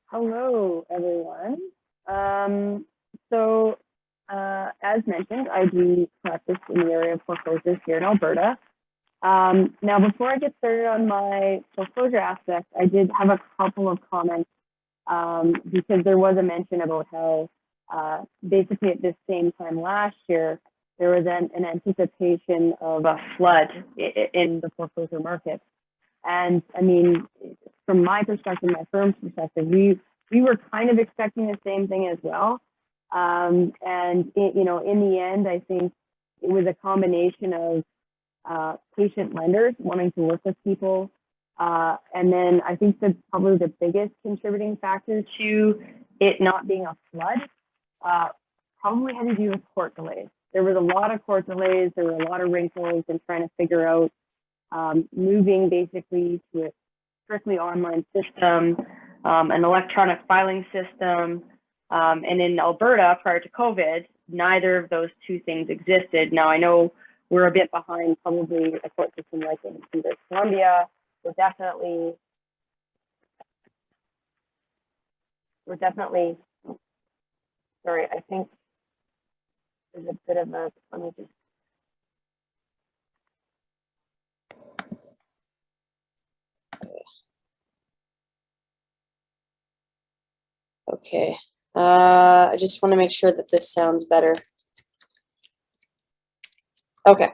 Hello, everyone. As mentioned, I do practice in the area of foreclosures here in Alberta. Now, before I get started on my foreclosure aspect, I did have a couple of comments because there was a mention about how basically at this same time last year, there was an anticipation of a flood in the foreclosure market. And I mean, from my perspective, my firm's perspective, we were kind of expecting the same thing as well. In the end, I think it was a combination of patient lenders wanting to work with people. And then I think that probably the biggest contributing factor to it not being a flood probably had to do with court delays. There was a lot of court delays. There were a lot of wrinkles in trying to figure out moving basically to a strictly online system, an electronic filing system. And in Alberta, prior to COVID, neither of those two things existed. Now, I know we're a bit behind probably a court system like in British Columbia. We're definitely, sorry, I think there's a bit of a, let me just. Okay, I just want to make sure that this sounds better. Okay,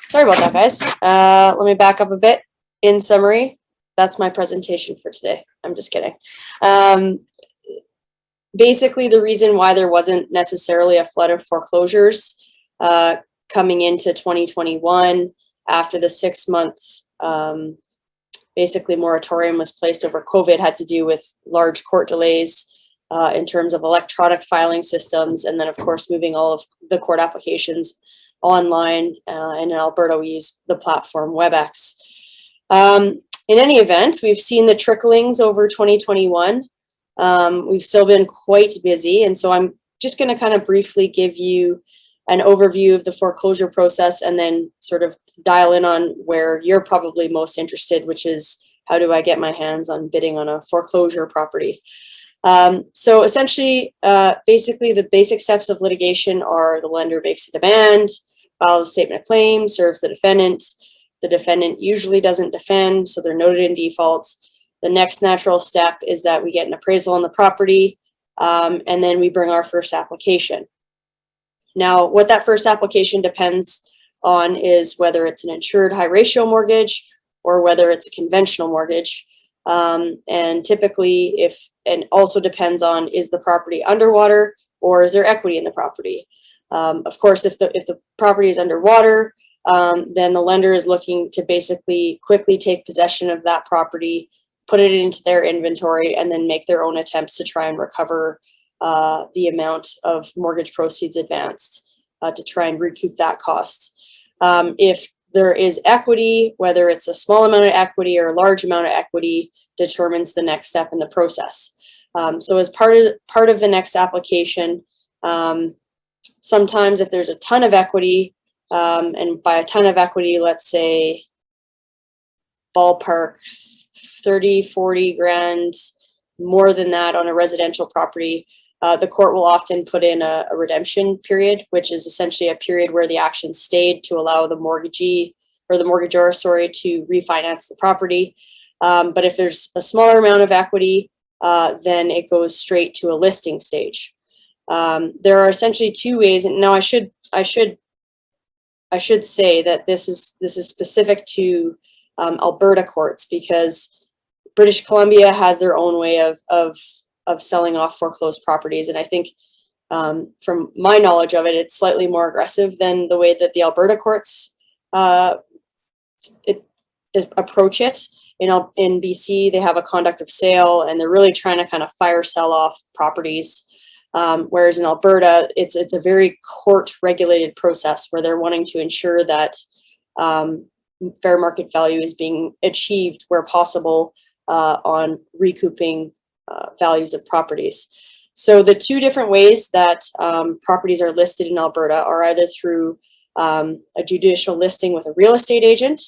sorry about that, guys. Let me back up a bit. In summary, that's my presentation for today. I'm just kidding. Basically, the reason why there wasn't necessarily a flood of foreclosures coming into 2021 after the 6-month basically moratorium was placed over COVID had to do with large court delays in terms of electronic filing systems, and then of course moving all of the court applications online. And in Alberta, we use the platform WebEx. In any event, we've seen the tricklings over 2021. We've still been quite busy, and so I'm just going to kind of briefly give you an overview of the foreclosure process and then sort of dial in on where you're probably most interested, which is how do I get my hands on bidding on a foreclosure property. So essentially, basically the basic steps of litigation are the lender makes a demand, files a statement of claim, serves the defendant. The defendant usually doesn't defend, so they're noted in default. The next natural step is that we get an appraisal on the property, and then we bring our first application. Now, what that first application depends on is whether it's an insured high ratio mortgage or whether it's a conventional mortgage. And typically, and also depends on, is the property underwater or is there equity in the property? Of course, if the property is underwater, then the lender is looking to basically quickly take possession of that property, put it into their inventory, and then make their own attempts to try and recover the amount of mortgage proceeds advanced to try and recoup that cost. If there is equity, whether it's a small amount of equity or a large amount of equity, determines the next step in the process. So as part of the next application, sometimes if there's a ton of equity, and by a ton of equity, let's say ballpark 30, 40 grand, more than that on a residential property, the court will often put in a redemption period, which is essentially a period where the action stayed to allow the mortgagee or the mortgagor, to refinance the property. But if there's a smaller amount of equity, then it goes straight to a listing stage. There are essentially two ways, and now I should say that this is specific to Alberta courts, because British Columbia has their own way of selling off foreclosed properties, and I think from my knowledge of it, it's slightly more aggressive than the way that the Alberta courts approach it. In BC, they have a conduct of sale, and they're really trying to kind of fire sell off properties. Whereas in Alberta, it's a very court-regulated process where they're wanting to ensure that fair market value is being achieved where possible on recouping values of properties. So the two different ways that properties are listed in Alberta are either through a judicial listing with a real estate agent,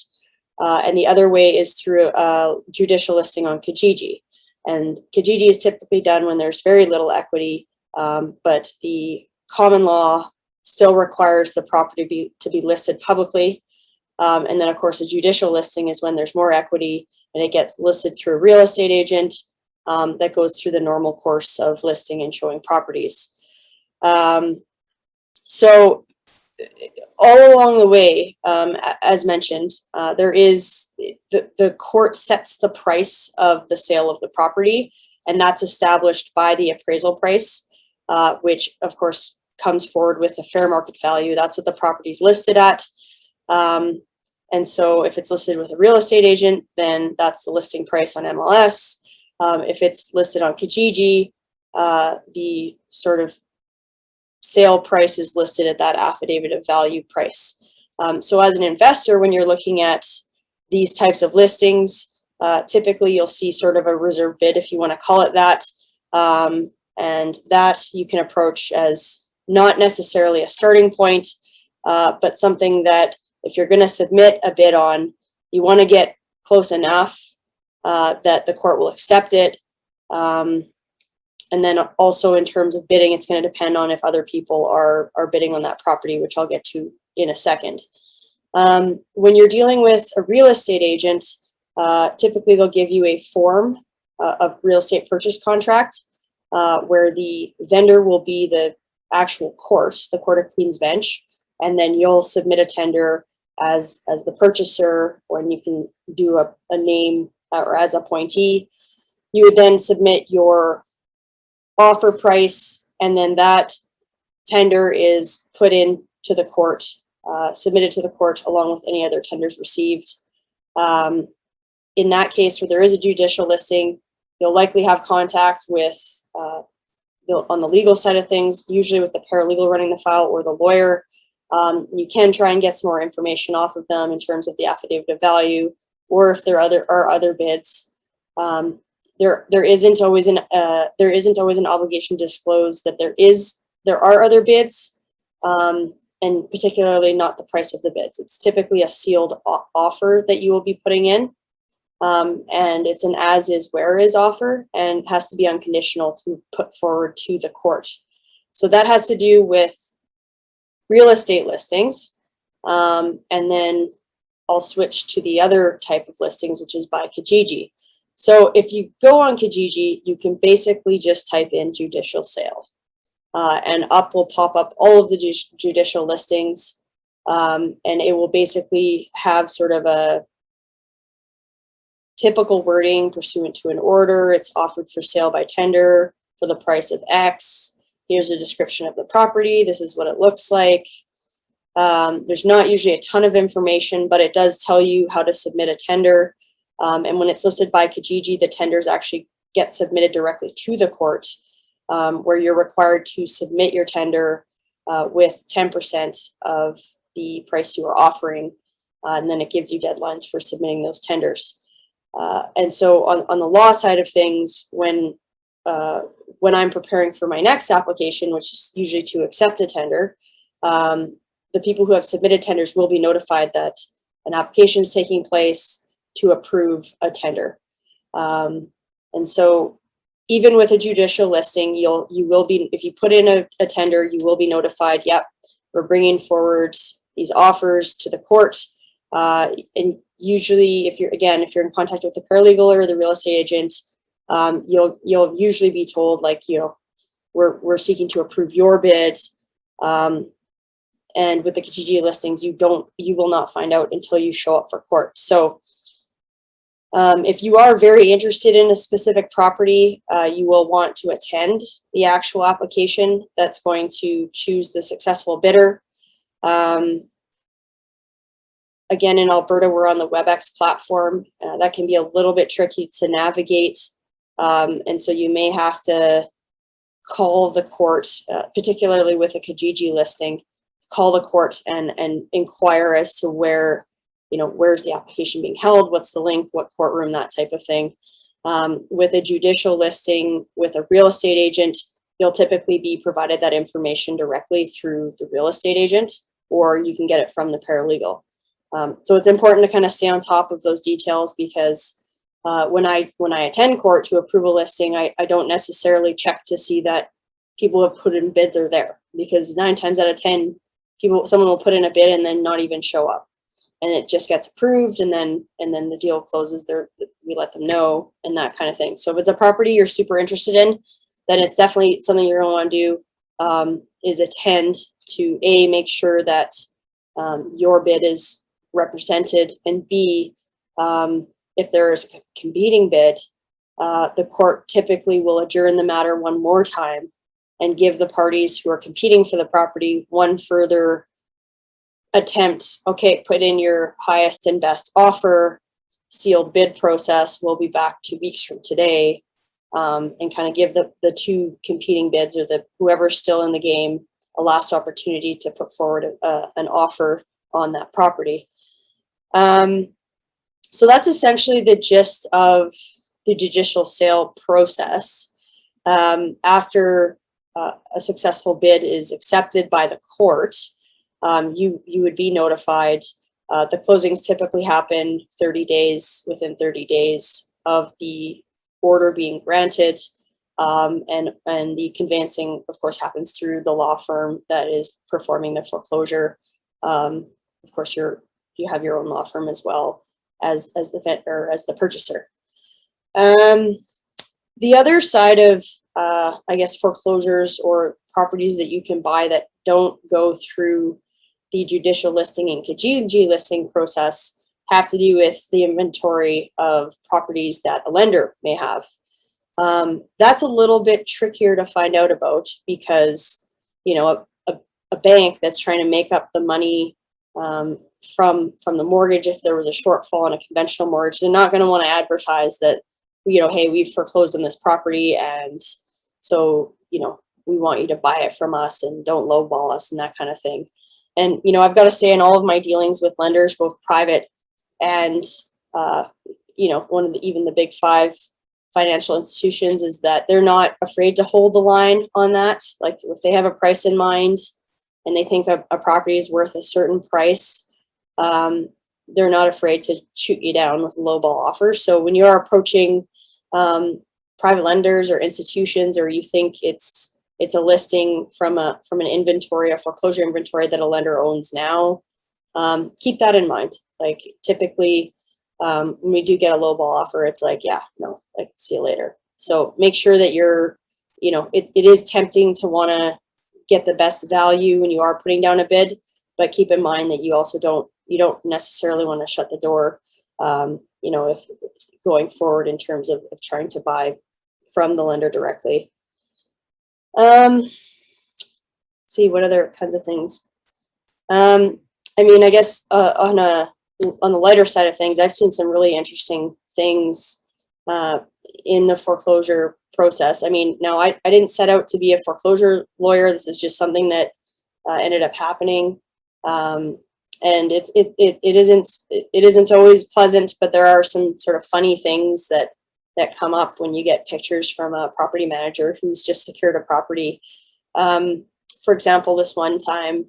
and the other way is through a judicial listing on Kijiji. And Kijiji is typically done when there's very little equity, but the common law still requires the property to be listed publicly. And then, of course, a judicial listing is when there's more equity and it gets listed through a real estate agent that goes through the normal course of listing and showing properties. So all along the way, as mentioned, there is the court sets the price of the sale of the property, and that's established by the appraisal price, which of course comes forward with the fair market value. That's what the property is listed at. And so if it's listed with a real estate agent, then that's the listing price on MLS. If it's listed on Kijiji, the sort of sale price is listed at that affidavit of value price. So as an investor, when you're looking at these types of listings, typically you'll see sort of a reserve bid, if you want to call it that. And that you can approach as not necessarily a starting point, but something that if you're going to submit a bid on, you want to get close enough that the court will accept it. And then also in terms of bidding, it's going to depend on if other people are bidding on that property, which I'll get to in a second. When you're dealing with a real estate agent, typically they'll give you a form of real estate purchase contract where the vendor will be the actual court, the Court of Queen's Bench, and then you'll submit a tender as the purchaser, or you can do a name or as appointee. You would then submit your offer price, and then that tender is put in to the court, submitted to the court along with any other tenders received. In that case, where there is a judicial listing, you'll likely have contact with, on the legal side of things, usually with the paralegal running the file or the lawyer. You can try and get some more information off of them in terms of the affidavit of value, or if there are other bids. There isn't always an obligation to disclose that there are other bids, and particularly not the price of the bids. It's typically a sealed offer that you will be putting in, and it's an as is where is offer, and has to be unconditional to put forward to the court. So that has to do with real estate listings, and then I'll switch to the other type of listings, which is by Kijiji. So if you go on Kijiji, you can basically just type in judicial sale, and up will pop up all of the judicial listings, and it will basically have sort of a typical wording pursuant to an order. It's offered for sale by tender for the price of X. Here's a description of the property. This is what it looks like. There's not usually a ton of information, but it does tell you how to submit a tender. And when it's listed by Kijiji, the tenders actually get submitted directly to the court, where you're required to submit your tender with 10% of the price you are offering. And then it gives you deadlines for submitting those tenders. And so on the law side of things, when I'm preparing for my next application, which is usually to accept a tender, the people who have submitted tenders will be notified that an application is taking place to approve a tender. And so even with a judicial listing, you will be, if you put in a tender, you will be notified, yep, we're bringing forward these offers to the court. And usually if you're in contact with the paralegal or the real estate agent, you'll usually be told, like, we're seeking to approve your bid. And with the Kijiji listings, you will not find out until you show up for court. So if you are very interested in a specific property, you will want to attend the actual application that's going to choose the successful bidder. Again, in Alberta, we're on the WebEx platform. That can be a little bit tricky to navigate. And so you may have to call the court, particularly with a Kijiji listing, call the court and inquire as to where's the application being held, what's the link, what courtroom, that type of thing. With a judicial listing with a real estate agent, you'll typically be provided that information directly through the real estate agent, or you can get it from the paralegal. So it's important to kind of stay on top of those details, because When I attend court to approve a listing, I don't necessarily check to see that people have put in bids are there, because 9 times out of 10, someone will put in a bid and then not even show up, and it just gets approved, and then the deal closes. We let them know, and that kind of thing. So if it's a property you're super interested in, then it's definitely something you're gonna want to do, is attend to make sure that your bid is represented, and B, if there is a competing bid, the court typically will adjourn the matter one more time and give the parties who are competing for the property one further attempt. Okay, put in your highest and best offer. Sealed bid process. We'll be back 2 weeks from today, and kind of give the 2 competing bids, or whoever's still in the game, a last opportunity to put forward an offer on that property. So that's essentially the gist of the judicial sale process. After a successful bid is accepted by the court, you would be notified. The closings typically happen within 30 days of the order being granted, and the conveyancing, of course, happens through the law firm that is performing the foreclosure. Of course, you have your own law firm as well as the purchaser. The other side of, I guess, foreclosures or properties that you can buy that don't go through the judicial listing and Kijiji listing process have to do with the inventory of properties that a lender may have. That's a little bit trickier to find out about, because, you know, a bank that's trying to make up the money from the mortgage, if there was a shortfall on a conventional mortgage, they're not going to want to advertise that, you know, hey, we've foreclosed on this property, and so, you know, we want you to buy it from us, and don't lowball us, and that kind of thing. And, you know, I've got to say, in all of my dealings with lenders, both private and, you know, even the big 5 financial institutions, is that they're not afraid to hold the line on that. Like, if they have a price in mind and they think a property is worth a certain price, they're not afraid to shoot you down with lowball offers. So when you're approaching private lenders or institutions, or you think it's a listing from an inventory, a foreclosure inventory that a lender owns now, keep that in mind. Like, typically, when we do get a lowball offer, it's like, yeah, no, like, see you later. So make sure that you're, you know, it is tempting to want to get the best value when you are putting down a bid, but keep in mind that you also don't necessarily want to shut the door, you know, if going forward in terms of trying to buy from the lender directly. See what other kinds of things. I mean, I guess on the lighter side of things, I've seen some really interesting things in the foreclosure process. I mean, now I didn't set out to be a foreclosure lawyer. This is just something that ended up happening. And it isn't always pleasant, but there are some sort of funny things that come up when you get pictures from a property manager who's just secured a property. For example, this one time,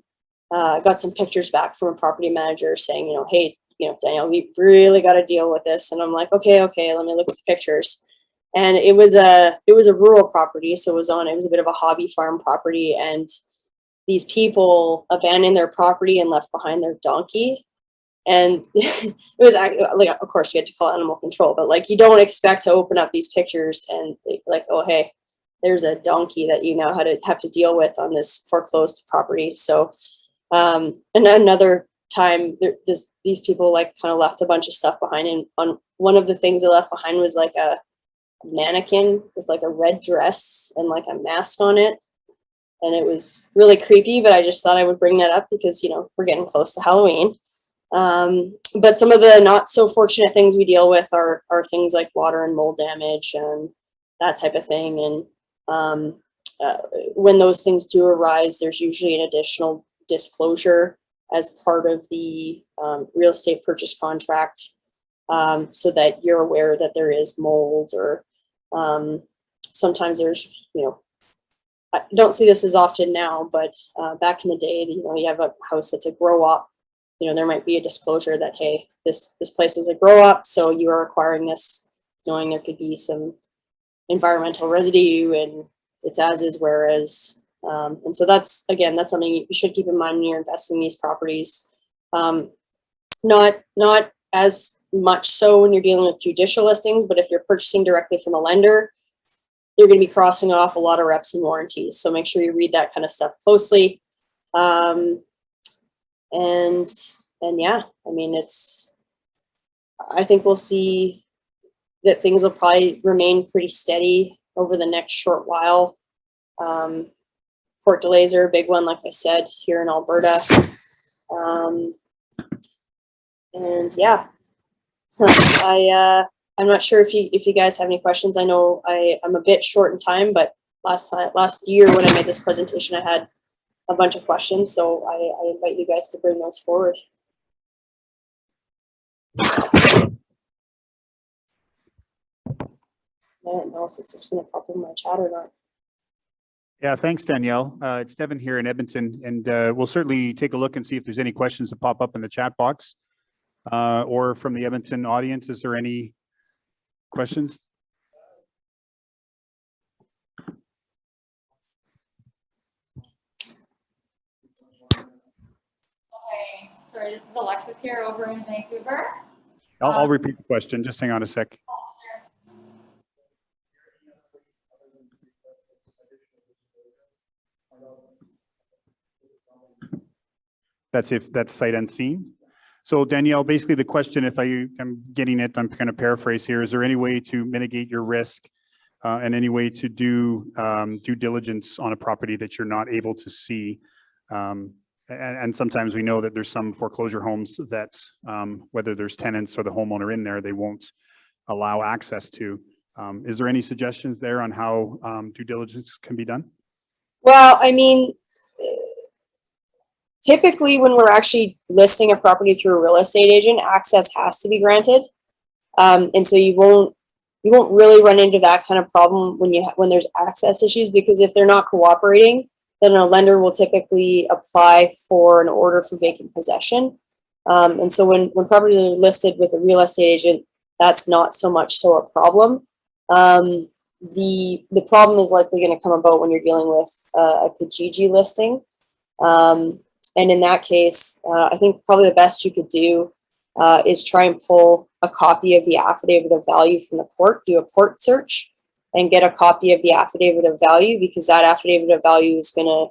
I got some pictures back from a property manager saying, you know, hey, you know, Danielle, we really got to deal with this. And I'm like, okay, let me look at the pictures. And it was a rural property, so it was a bit of a hobby farm property, and these people abandoned their property and left behind their donkey. And it was like, of course, you had to call animal control, but like, you don't expect to open up these pictures and like, oh, hey, there's a donkey that you now have to deal with on this foreclosed property. So, and another time, these people like kind of left a bunch of stuff behind, and on one of the things they left behind was like a mannequin with like a red dress and like a mask on it. And it was really creepy, but I just thought I would bring that up because, you know, we're getting close to Halloween. But some of the not so fortunate things we deal with are things like water and mold damage and that type of thing. And when those things do arise, there's usually an additional disclosure as part of the real estate purchase contract, so that you're aware that there is mold, or sometimes there's, you know, I don't see this as often now, but back in the day, you know, you have a house that's a grow up, you know, there might be a disclosure that, hey, this place was a grow up, so you are acquiring this knowing there could be some environmental residue and it's as is, whereas. And so that's, again, that's something you should keep in mind when you're investing in these properties. Not as much so when you're dealing with judicial listings, but if you're purchasing directly from a lender, you're going to be crossing off a lot of reps and warranties. So make sure you read that kind of stuff closely. And yeah, I mean, I think we'll see that things will probably remain pretty steady over the next short while. Court delays are a big one, like I said, here in Alberta. And yeah, I'm not sure if you guys have any questions. I know I'm a bit short in time, but last year when I made this presentation, I had a bunch of questions, so I invite you guys to bring those forward. I don't know if it's just going to pop in my chat or not. Yeah, thanks, Danielle. It's Devin here in Edmonton, and we'll certainly take a look and see if there's any questions that pop up in the chat box or from the Edmonton audience. Is there any questions? Okay, sorry, this is Alexis here over in Vancouver. I'll repeat the question. Just hang on a sec. That's sight unseen. So Danielle, basically the question, if I'm getting it, I'm kind of paraphrase here. Is there any way to mitigate your risk and any way to do due diligence on a property that you're not able to see? And sometimes we know that there's some foreclosure homes that whether there's tenants or the homeowner in there, they won't allow access to. Is there any suggestions there on how due diligence can be done? Well, I mean, typically when we're actually listing a property through a real estate agent, access has to be granted. And so you won't really run into that kind of problem when there's access issues, because if they're not cooperating, then a lender will typically apply for an order for vacant possession. And so when properties are listed with a real estate agent, that's not so much so a problem. The problem is likely going to come about when you're dealing with a Kijiji listing. And in that case, I think probably the best you could do is try and pull a copy of the affidavit of value from the court, do a court search, and get a copy of the affidavit of value, because that affidavit of value is going to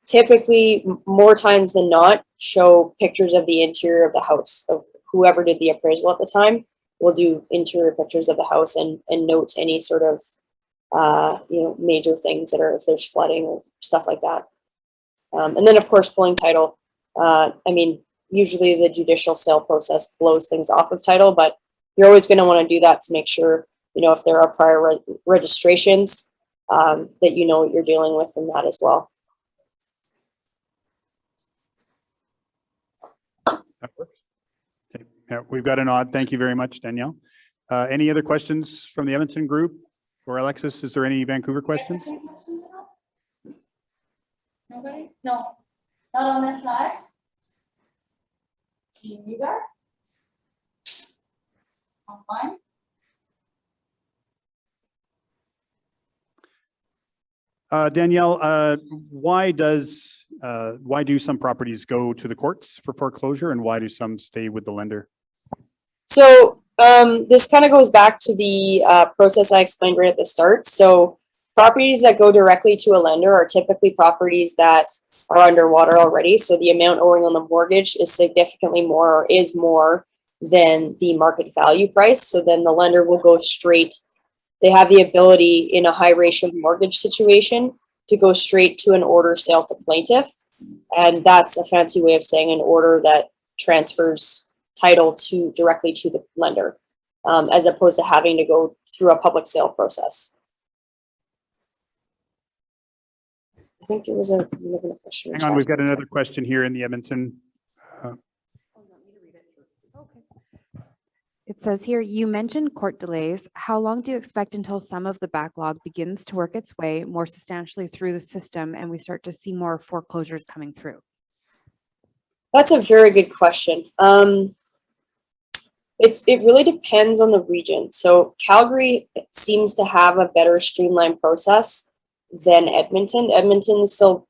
typically, more times than not, show pictures of the interior of the house of whoever did the appraisal at the time. Will do interior pictures of the house and note any sort of major things that are, if there's flooding or stuff like that. And then of course pulling title. I mean, usually the judicial sale process blows things off of title, but you're always going to want to do that to make sure, if there are prior registrations, that you know what you're dealing with in that as well. That works. Okay. Yeah, we've got a nod. Thank you very much, Danielle. Any other questions from the Edmonton group or Alexis? Is there any Vancouver questions? Nobody? No, not on this side. You guys? Online? Danielle, why do some properties go to the courts for foreclosure, and why do some stay with the lender? So this kind of goes back to the process I explained right at the start. So properties that go directly to a lender are typically properties that are underwater already. So the amount owing on the mortgage is significantly more, or is more than the market value price. So then the lender will go straight. They have the ability in a high ratio mortgage situation to go straight to an order sale to plaintiff. And that's a fancy way of saying an order that transfers title directly to the lender, as opposed to having to go through a public sale process. I think there was a question. Hang on, we've got another question here in the Edmonton. It says here, you mentioned court delays. How long do you expect until some of the backlog begins to work its way more substantially through the system and we start to see more foreclosures coming through? That's a very good question. It really depends on the region. So Calgary seems to have a better streamlined process than Edmonton. Edmonton is still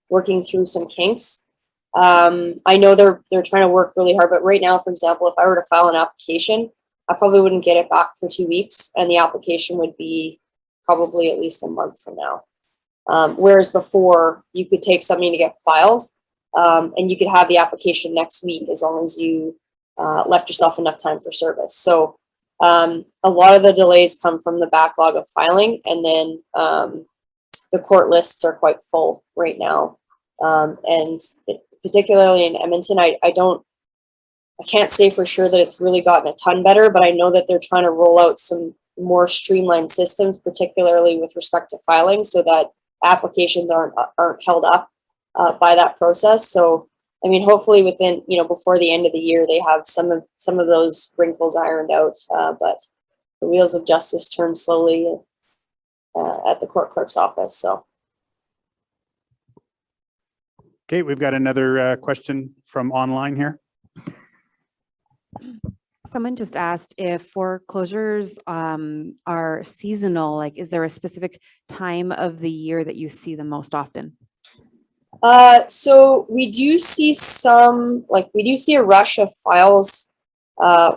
working through some kinks. I know they're trying to work really hard, but right now, for example, if I were to file an application, I probably wouldn't get it back for 2 weeks, and the application would be probably at least a month from now. Whereas before, you could take something to get filed, and you could have the application next week as long as you left yourself enough time for service. So a lot of the delays come from the backlog of filing, and then the court lists are quite full right now. Particularly in Edmonton, I can't say for sure that it's really gotten a ton better, but I know that they're trying to roll out some more streamlined systems, particularly with respect to filing, so that applications aren't held up by that process. So, I mean, hopefully within, before the end of the year, they have some of those wrinkles ironed out. But the wheels of justice turn slowly at the court clerk's office. So. Okay, we've got another question from online here. Someone just asked if foreclosures are seasonal. Like, is there a specific time of the year that you see them most often? So we do see a rush of files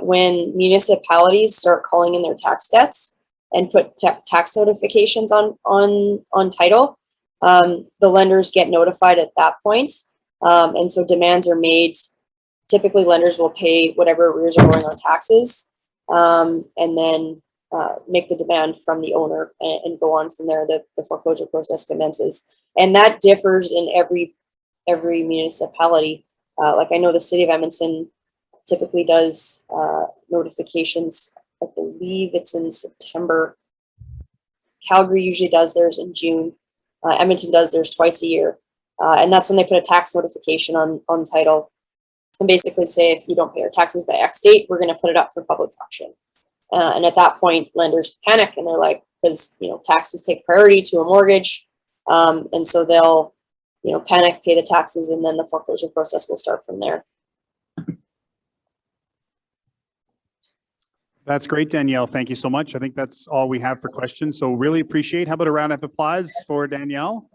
when municipalities start calling in their tax debts and put tax notifications on title. The lenders get notified at that point, and so demands are made. Typically, lenders will pay whatever arrears are going on taxes, and then make the demand from the owner and go on from there. The foreclosure process commences, and that differs in every municipality. Like I know the city of Edmonton typically does notifications. I believe it's in September. Calgary usually does theirs in June. Edmonton does theirs twice a year, and that's when they put a tax notification on title. And basically say, if you don't pay your taxes by X date, we're going to put it up for public auction. And at that point, lenders panic and they're like, because taxes take priority to a mortgage, and so they'll panic, pay the taxes, and then the foreclosure process will start from there. That's great, Danielle. Thank you so much. I think that's all we have for questions. So really appreciate. How about a round of applause for Danielle?